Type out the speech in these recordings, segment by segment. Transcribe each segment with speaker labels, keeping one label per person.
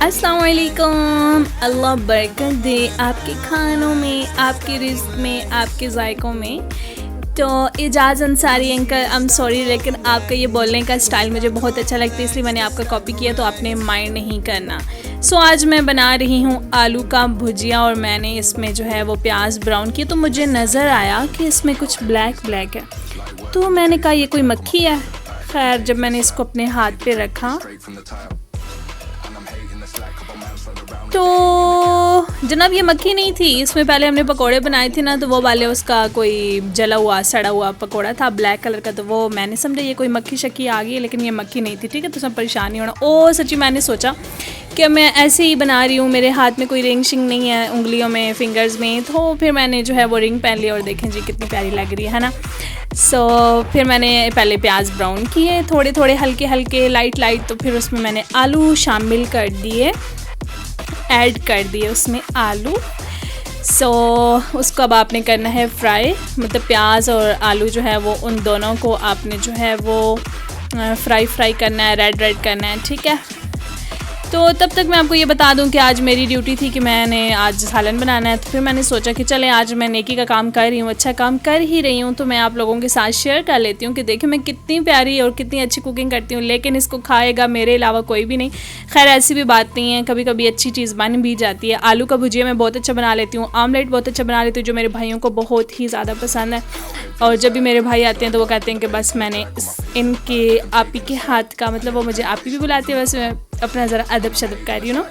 Speaker 1: अस्सलाम वालेकुम। अल्लाह बरकत दे आपके खानों में, आपके रिज़्क़ में, आपके जायकों में। तो Ejaz Ansari uncle, I am sorry, लेकिन आपका ये बोलने का स्टाइल मुझे बहुत अच्छा लगता है, इसलिए मैंने आपका कॉपी किया, तो आपने माइंड नहीं करना। सो आज मैं बना रही हूँ आलू का भुजिया और मैंने इसमें जो है वो प्याज ब्राउन किया, तो मुझे नज़र आया कि इसमें कुछ ब्लैक ब्लैक है, तो मैंने कहा ये कोई मक्खी है। खैर जब मैंने इसको अपने हाथ पे रखा तो जनाब ये मक्खी नहीं थी। इसमें पहले हमने पकोड़े बनाए थे ना, तो वो वाले उसका कोई जला हुआ सड़ा हुआ पकोड़ा था ब्लैक कलर का, तो वो मैंने समझा ये कोई मक्खी शक्की आ गई है, लेकिन ये मक्खी नहीं थी। ठीक है, तो सब परेशान नहीं होना। ओ सच्ची मैंने सोचा कि मैं ऐसे ही बना रही हूँ, मेरे हाथ में कोई रिंग शिंग नहीं है, उंगलियों में फिंगर्स में, तो फिर मैंने जो है वो रिंग पहन लिया और देखें जी कितनी प्यारी लग रही है ना। सो फिर मैंने पहले प्याज ब्राउन किए थोड़े थोड़े हल्के हल्के लाइट, तो फिर उसमें मैंने आलू शामिल कर दिए, ऐड कर दिए उसमें आलू। सो उसको अब आपने करना है फ्राई, मतलब प्याज और आलू जो है वो उन दोनों को आपने जो है वो फ्राई करना है, रेड करना है। ठीक है, तो तब तक मैं आपको ये बता दूं कि आज मेरी ड्यूटी थी कि मैंने आज सालन बनाना है, तो फिर मैंने सोचा कि चले आज मैं नेकी का काम कर रही हूँ, अच्छा काम कर ही रही हूँ, तो मैं आप लोगों के साथ शेयर कर लेती हूँ कि देखिए मैं कितनी प्यारी और कितनी अच्छी कुकिंग करती हूँ, लेकिन इसको खाएगा मेरे अलावा कोई भी नहीं। खैर ऐसी भी बात नहीं है, कभी कभी अच्छी चीज़ बन भी जाती है। आलू का भुजिया मैं बहुत अच्छा बना लेती हूँ, आमलेट बहुत अच्छा बना लेती हूँ, जो मेरे भाइयों को बहुत ही ज़्यादा पसंद है। और जब भी मेरे भाई आते हैं तो वो कहते हैं कि बस मैंने इनके आपी के हाथ का, मतलब वो मुझे आपी भी बुलाती है, वैसे मैं अपना ज़रा अदब शदब कर रही हूँ ना,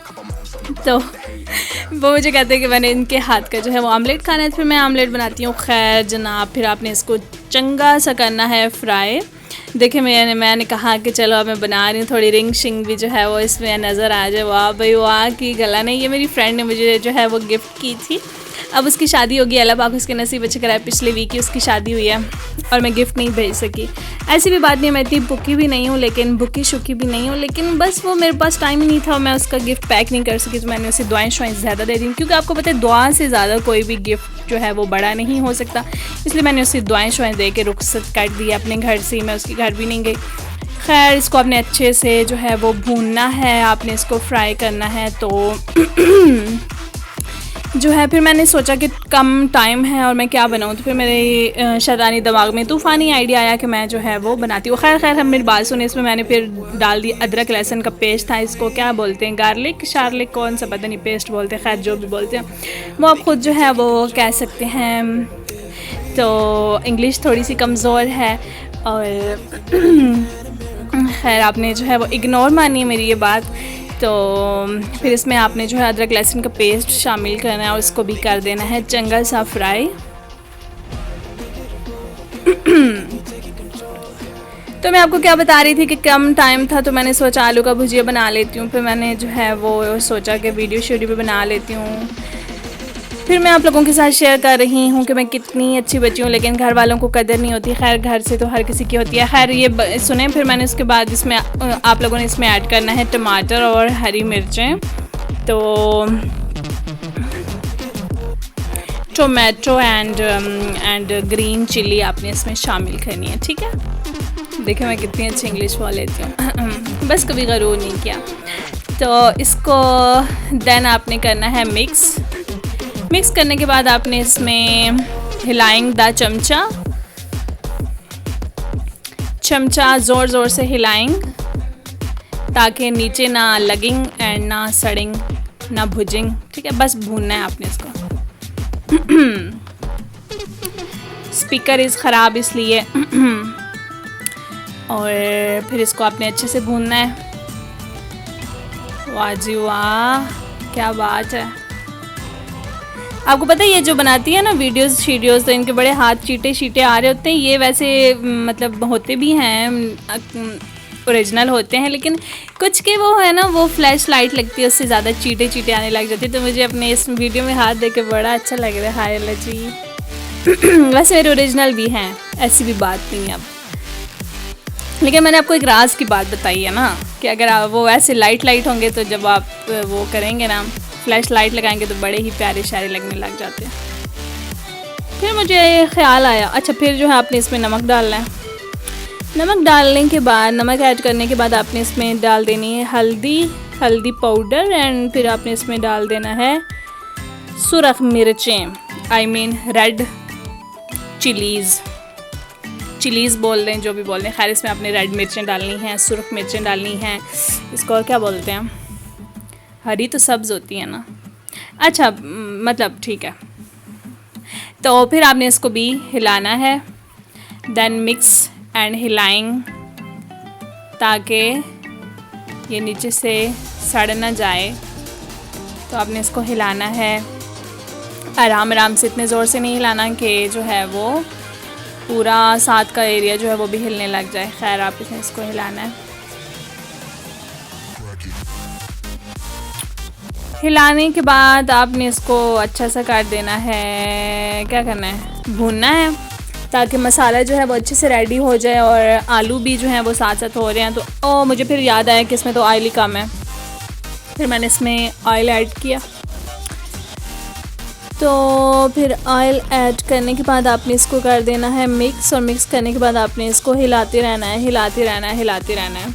Speaker 1: तो वो मुझे कहते हैं कि मैंने इनके हाथ का जो है वो आमलेट खाना है, तो फिर मैं आमलेट बनाती हूँ। खैर जनाब फिर आपने इसको चंगा सा करना है फ्राई। देखिए मैंने कहा कि चलो अब मैं बना रही हूँ, थोड़ी रिंग शिंग भी जो है वो इसमें नज़र आ जाए। वाह भाई वाह की गला नहीं, ये मेरी फ्रेंड ने मुझे जो है वो गिफ्ट की थी। अब उसकी शादी होगी, अल्लाह पाक उसके नसीब अच्छे कराए, पिछले वीक ही उसकी शादी हुई है और मैं गिफ्ट नहीं भेज सकी। ऐसी भी बात नहीं, मैं इतनी भुक्की भी नहीं हूँ, लेकिन भुक्की शुक्की भी नहीं हूँ, लेकिन बस वो मेरे पास टाइम नहीं था, मैं उसका गिफ्ट पैक नहीं कर सकी, तो मैंने उसे दुआएं शुआएं ज़्यादा दे दी, क्योंकि आपको पता है दुआ से ज़्यादा कोई भी गिफ्ट जो है वो बड़ा नहीं हो सकता, इसलिए मैंने उसे दुआएं शुआएं दे के रुखसत कर दी अपने घर से। मैं उसके घर भी नहीं गई। खैर इसको आपने अच्छे से जो है वो भूनना है, आपने इसको फ्राई करना है। तो जो है फिर मैंने सोचा कि कम टाइम है और मैं क्या बनाऊँ, तो फिर मेरे शैतानी दिमाग में तूफ़ानी आइडिया आया कि मैं जो है वो बनाती हूँ। खैर हम मेरी बात सुने, इसमें मैंने फिर डाल दी अदरक लहसुन का पेस्ट था, इसको क्या बोलते हैं, गार्लिक शार्लिक कौन सा पता नहीं, पेस्ट बोलते हैं, खैर जो भी बोलते हैं वो आप ख़ुद जो है वो कह सकते हैं। तो इंग्लिश थोड़ी सी कमज़ोर है और खैर आपने जो है वो इग्नोर मानी मेरी ये बात। तो फिर इसमें आपने जो है अदरक लहसुन का पेस्ट शामिल करना है और उसको भी कर देना है चंगा सा फ्राई। तो मैं आपको क्या बता रही थी कि कम टाइम था, तो मैंने सोचा आलू का भुजिया बना लेती हूँ। फिर मैंने जो है वो सोचा कि वीडियो भी बना लेती हूँ। फिर मैं आप लोगों के साथ शेयर कर रही हूँ कि मैं कितनी अच्छी बच्ची हूँ, लेकिन घर वालों को कदर नहीं होती। खैर घर से तो हर किसी की होती है। खैर ये सुने, फिर मैंने उसके बाद इसमें आप लोगों ने इसमें ऐड करना है टमाटर और हरी मिर्चें। तो टोमेटो एंड ग्रीन चिली आपने इसमें शामिल करनी है। ठीक है, देखिए मैं कितनी अच्छी इंग्लिश बोल लेती हूँ, बस कभी गरूर नहीं किया। तो इसको देन आपने करना है मिक्स करने के बाद आपने इसमें हिलाएंगे चमचा ज़ोर से हिलाएंगे, ताकि नीचे ना लगिंग एंड ना सड़िंग ना भुजिंग। ठीक है, बस भूनना है आपने इसको। स्पीकर इज़ ख़राब इसलिए और फिर इसको आपने अच्छे से भूनना है। वाह जी वाह, क्या बात है। आपको पता है ये जो बनाती है ना वीडियोस तो इनके बड़े हाथ चीटे आ रहे होते हैं। ये वैसे मतलब होते भी हैं, ओरिजिनल होते हैं, लेकिन कुछ के वो है ना वो फ्लैश लाइट लगती है, उससे ज़्यादा चीटे आने लग जाते हैं। तो मुझे अपने इस वीडियो में हाथ देके बड़ा अच्छा लग रहा है। हाय अल्लाह जी। वैसे मेरे ओरिजिनल भी हैं, ऐसी भी बात नहीं है। अब लेकिन मैंने आपको एक राज की बात बताई है ना, कि अगर आप वो ऐसे लाइट होंगे, तो जब आप वो करेंगे ना फ्लैश लाइट लगाएंगे, तो बड़े ही प्यारे शारे लगने लग जाते हैं। फिर मुझे ख्याल आया, अच्छा फिर जो है आपने इसमें नमक डालना है। नमक डालने के बाद, नमक ऐड करने के बाद आपने इसमें डाल देनी है हल्दी हल्दी पाउडर एंड फिर आपने इसमें डाल देना है सुरख मिर्चें, आई मीन रेड चिलीज़ बोल दें, जो भी बोल दें। खैर इसमें आपने रेड मिर्चें डालनी हैं, सुरख मिर्चें डालनी हैं, इसको और क्या बोलते हैं, हरी तो सब्ज़ होती है ना, अच्छा मतलब ठीक है। तो फिर आपने इसको भी हिलाना है, देन मिक्स एंड हिलाएं ताकि ये नीचे से सड़ ना जाए। तो आपने इसको हिलाना है आराम आराम से, इतने ज़ोर से नहीं हिलाना कि जो है वो पूरा साथ का एरिया जो है वो भी हिलने लग जाए। खैर आप इसको हिलाना है। हिलाने के बाद आपने इसको अच्छा सा कर देना है, क्या करना है, भूनना है ताकि मसाला जो है वो अच्छे से रेडी हो जाए और आलू भी जो है वो साथ साथ हो रहे हैं। तो मुझे फिर याद आया कि इसमें तो ऑयल ही कम है, फिर मैंने इसमें ऑयल ऐड किया। तो फिर ऑयल ऐड करने के बाद आपने इसको कर देना है मिक्स, और मिक्स करने के बाद आपने इसको हिलाते रहना है, हिलाते रहना है, हिलाते रहना है।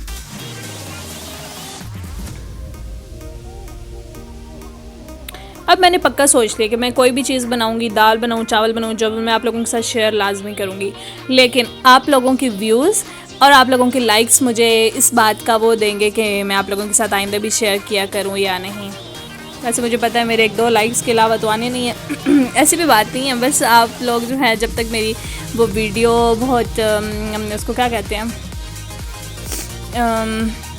Speaker 1: अब मैंने पक्का सोच लिया कि मैं कोई भी चीज़ बनाऊंगी, दाल बनाऊं, चावल बनाऊं, जब मैं आप लोगों के साथ शेयर लाजमी करूंगी, लेकिन आप लोगों की व्यूज़ और आप लोगों के लाइक्स मुझे इस बात का वो देंगे कि मैं आप लोगों के साथ आइंदा भी शेयर किया करूं या नहीं। वैसे मुझे पता है मेरे 1-2 लाइक्स के अलावा तो आने नहीं है ऐसी भी बात नहीं है, बस आप लोग जो है जब तक मेरी वो वीडियो बहुत उसको क्या कहते हैं,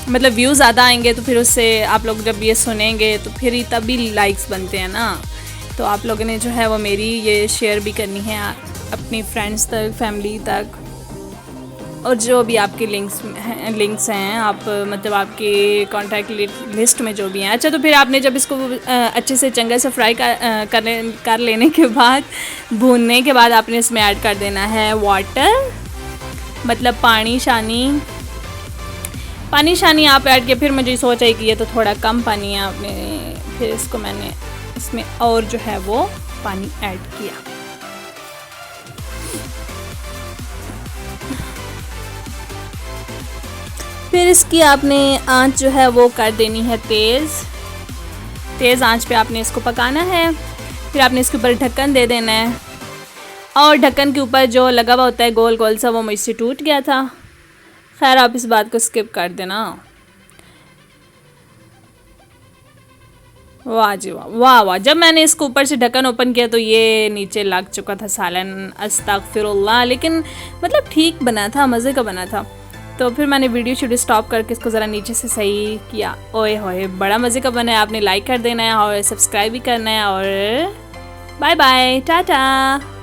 Speaker 1: मतलब व्यूज़ ज़्यादा आएंगे तो फिर उससे आप लोग जब ये सुनेंगे तो फिर तभी लाइक्स बनते हैं ना। तो आप लोगों ने जो है वो मेरी ये शेयर भी करनी है अपनी फ्रेंड्स तक, फैमिली तक, और जो भी आपके लिंक्स हैं आप मतलब आपके कॉन्टैक्ट लिस्ट में जो भी हैं। अच्छा, तो फिर आपने जब इसको अच्छे से चंगा से फ्राई कर लेने के बाद, भूनने के बाद आपने इसमें ऐड कर देना है वाटर, मतलब पानी शानी आप ऐड किया। फिर मुझे सोच आई कि ये तो थोड़ा कम पानी है, आपने फिर इसको मैंने इसमें और जो है वो पानी ऐड किया। फिर इसकी आपने आंच जो है वो कर देनी है तेज़ आंच पे आपने इसको पकाना है। फिर आपने इसके ऊपर ढक्कन दे देना है, और ढक्कन के ऊपर जो लगा हुआ होता है गोल गोल सा, वो मुझसे टूट गया था। खैर आप इस बात को स्किप कर देना। वाह जी वाह, वाह वाह, जब मैंने इसको ऊपर से ढक्कन ओपन किया तो ये नीचे लग चुका था सालन, अस्तगफिरुल्लाह, लेकिन मतलब ठीक बना था, मज़े का बना था। तो फिर मैंने वीडियो स्टॉप करके इसको ज़रा नीचे से सही किया। ओए होए, बड़ा मज़े का बना है। आपने लाइक कर देना है और सब्सक्राइब भी करना है, और बाय बाय, टाटा।